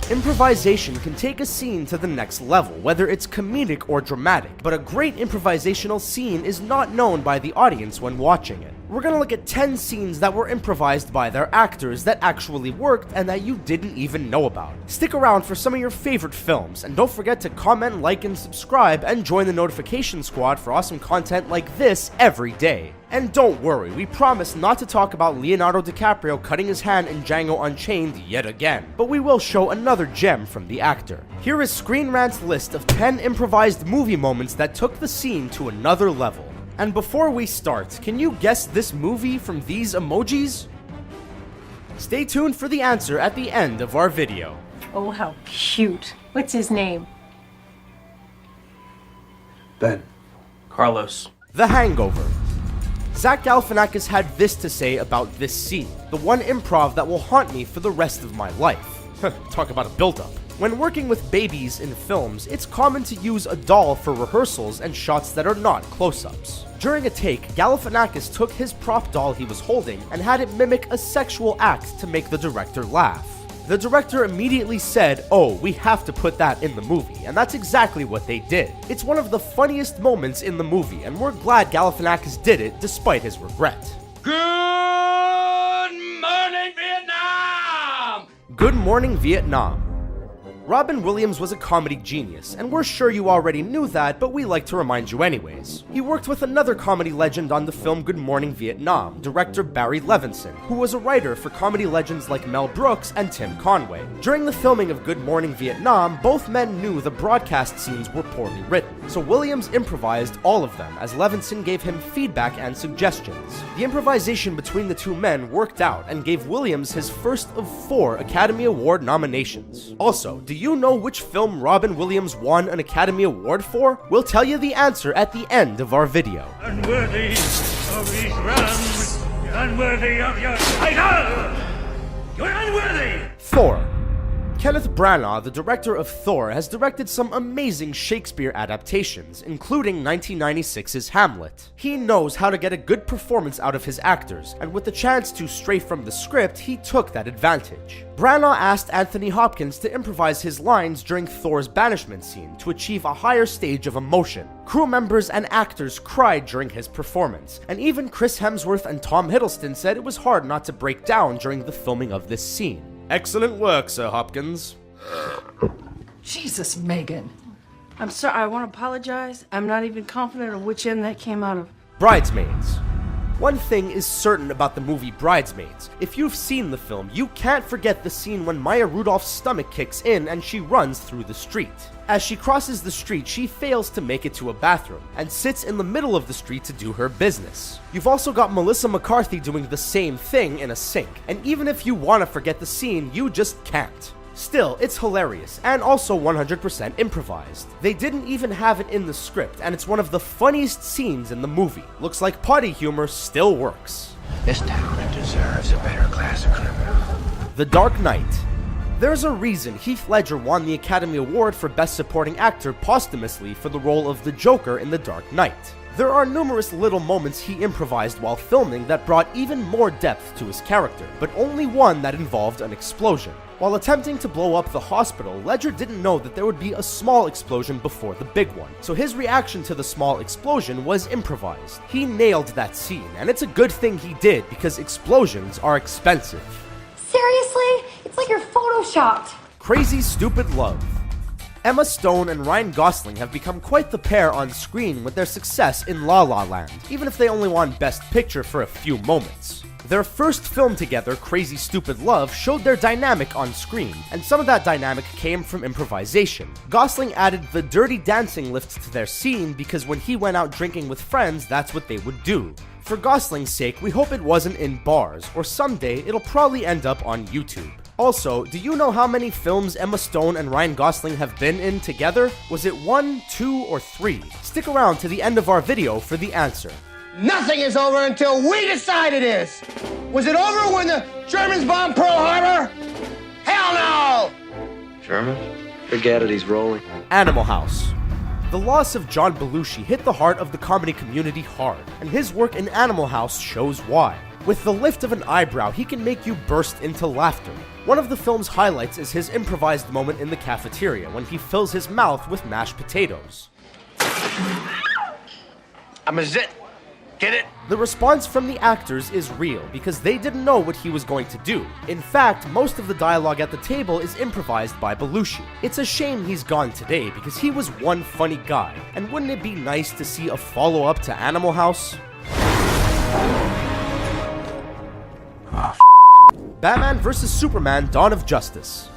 Improvisation can take a scene to the next level, whether it's comedic or dramatic, but a great improvisational scene is not known by the audience when watching it. We're gonna look at 10 scenes that were improvised by their actors that actually worked and that you didn't even know about. Stick around for some of your favorite films, and don't forget to comment, like, and subscribe, and join the notification squad for awesome content like this every day. And don't worry, we promise not to talk about Leonardo DiCaprio cutting his hand in Django Unchained yet again, but we will show another gem from the actor. Here is Screen Rant's list of 10 improvised movie moments that took the scene to another level. And before we start, can you guess this movie from these emojis? Stay tuned for the answer at the end of our video. Oh, how cute. What's his name? Ben. Carlos. The Hangover. Zach Galifianakis had this to say about this scene, the one improv that will haunt me for the rest of my life. Talk about a build-up. When working with babies in films, it's common to use a doll for rehearsals and shots that are not close-ups. During a take, Galifianakis took his prop doll he was holding and had it mimic a sexual act to make the director laugh. The director immediately said, "Oh, we have to put that in the movie," and that's exactly what they did. It's one of the funniest moments in the movie, and we're glad Galifianakis did it despite his regret. Good morning, Vietnam! Good Morning, Vietnam. Robin Williams was a comedy genius, and we're sure you already knew that, but we like to remind you anyways. He worked with another comedy legend on the film Good Morning Vietnam, director Barry Levinson, who was a writer for comedy legends like Mel Brooks and Tim Conway. During the filming of Good Morning Vietnam, both men knew the broadcast scenes were poorly written, so Williams improvised all of them as Levinson gave him feedback and suggestions. The improvisation between the two men worked out and gave Williams his first of 4 Academy Award nominations. Also, do you know which film Robin Williams won an Academy Award for? We'll tell you the answer at the end of our video. Unworthy of these realms, unworthy of your title! You're unworthy! Thor. Kenneth Branagh, the director of Thor, has directed some amazing Shakespeare adaptations, including 1996's Hamlet. He knows how to get a good performance out of his actors, and with the chance to stray from the script, he took that advantage. Branagh asked Anthony Hopkins to improvise his lines during Thor's banishment scene to achieve a higher stage of emotion. Crew members and actors cried during his performance, and even Chris Hemsworth and Tom Hiddleston said it was hard not to break down during the filming of this scene. Excellent work, Sir Hopkins. Jesus, Megan. I'm sorry, I want to apologize. I'm not even confident of which end that came out of. Bridesmaids. One thing is certain about the movie Bridesmaids. If you've seen the film, you can't forget the scene when Maya Rudolph's stomach kicks in and she runs through the street. As she crosses the street, she fails to make it to a bathroom and sits in the middle of the street to do her business. You've also got Melissa McCarthy doing the same thing in a sink, and even if you want to forget the scene, you just can't. Still, it's hilarious, and also 100% improvised. They didn't even have it in the script, and it's one of the funniest scenes in the movie. Looks like potty humor still works. This town deserves a better class of criminal. The Dark Knight. There's a reason Heath Ledger won the Academy Award for Best Supporting Actor posthumously for the role of the Joker in The Dark Knight. There are numerous little moments he improvised while filming that brought even more depth to his character, but only one that involved an explosion. While attempting to blow up the hospital, Ledger didn't know that there would be a small explosion before the big one, so his reaction to the small explosion was improvised. He nailed that scene, and it's a good thing he did because explosions are expensive. Seriously? It's like you're photoshopped. Crazy Stupid Love. Emma Stone and Ryan Gosling have become quite the pair on screen with their success in La La Land, even if they only won Best Picture for a few moments. Their first film together, Crazy Stupid Love, showed their dynamic on screen, and some of that dynamic came from improvisation. Gosling added the dirty dancing lift to their scene because when he went out drinking with friends, that's what they would do. For Gosling's sake, we hope it wasn't in bars, or someday it'll probably end up on YouTube. Also, do you know how many films Emma Stone and Ryan Gosling have been in together? Was it 1, 2, or 3? Stick around to the end of our video for the answer. Nothing is over until we decide it is. Was it over when the Germans bombed Pearl Harbor? Hell no! German? Forget it, he's rolling. Animal House. The loss of John Belushi hit the heart of the comedy community hard, and his work in Animal House shows why. With the lift of an eyebrow, he can make you burst into laughter. One of the film's highlights is his improvised moment in the cafeteria when he fills his mouth with mashed potatoes. I'm a zit. Get it? The response from the actors is real because they didn't know what he was going to do. In fact, most of the dialogue at the table is improvised by Belushi. It's a shame he's gone today because he was one funny guy. And wouldn't it be nice to see a follow-up to Animal House? Batman vs. Superman: Dawn of Justice.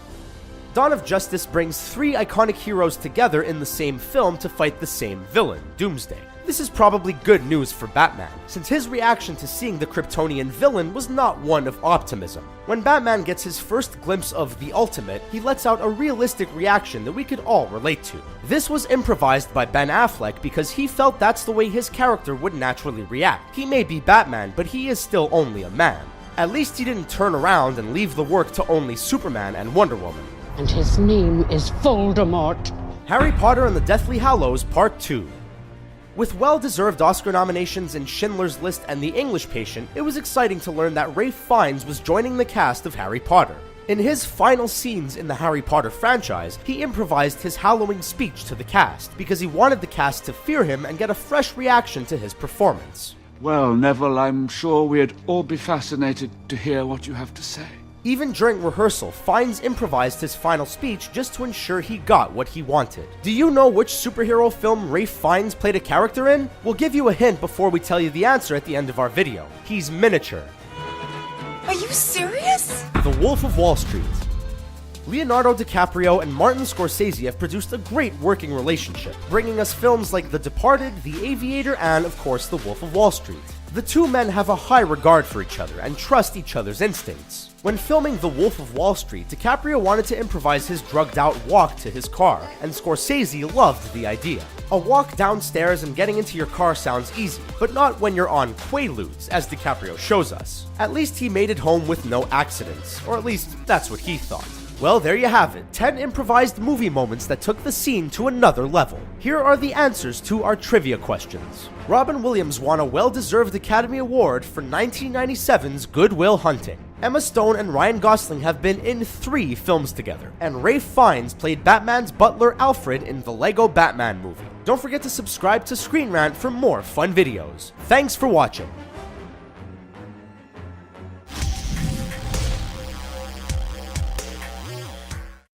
Dawn of Justice brings three iconic heroes together in the same film to fight the same villain, Doomsday. This is probably good news for Batman, since his reaction to seeing the Kryptonian villain was not one of optimism. When Batman gets his first glimpse of the Ultimate, he lets out a realistic reaction that we could all relate to. This was improvised by Ben Affleck because he felt that's the way his character would naturally react. He may be Batman, but he is still only a man. At least he didn't turn around and leave the work to only Superman and Wonder Woman. And his name is Voldemort. Harry Potter and the Deathly Hallows Part 2. With well-deserved Oscar nominations in Schindler's List and The English Patient, it was exciting to learn that Ralph Fiennes was joining the cast of Harry Potter. In his final scenes in the Harry Potter franchise, he improvised his Halloween speech to the cast because he wanted the cast to fear him and get a fresh reaction to his performance. Well, Neville, I'm sure we'd all be fascinated to hear what you have to say. Even during rehearsal, Fiennes improvised his final speech just to ensure he got what he wanted. Do you know which superhero film Ralph Fiennes played a character in? We'll give you a hint before we tell you the answer at the end of our video. He's miniature. Are you serious? The Wolf of Wall Street. Leonardo DiCaprio and Martin Scorsese have produced a great working relationship, bringing us films like The Departed, The Aviator, and of course The Wolf of Wall Street. The two men have a high regard for each other and trust each other's instincts. When filming The Wolf of Wall Street, DiCaprio wanted to improvise his drugged-out walk to his car, and Scorsese loved the idea. A walk downstairs and getting into your car sounds easy, but not when you're on Quaaludes, as DiCaprio shows us. At least he made it home with no accidents, or at least that's what he thought. Well, there you have it, 10 improvised movie moments that took the scene to another level. Here are the answers to our trivia questions. Robin Williams won a well-deserved Academy Award for 1997's Good Will Hunting. Emma Stone and Ryan Gosling have been in 3 films together, and Ralph Fiennes played Batman's butler Alfred in the Lego Batman movie. Don't forget to subscribe to Screen Rant for more fun videos. Thanks for watching.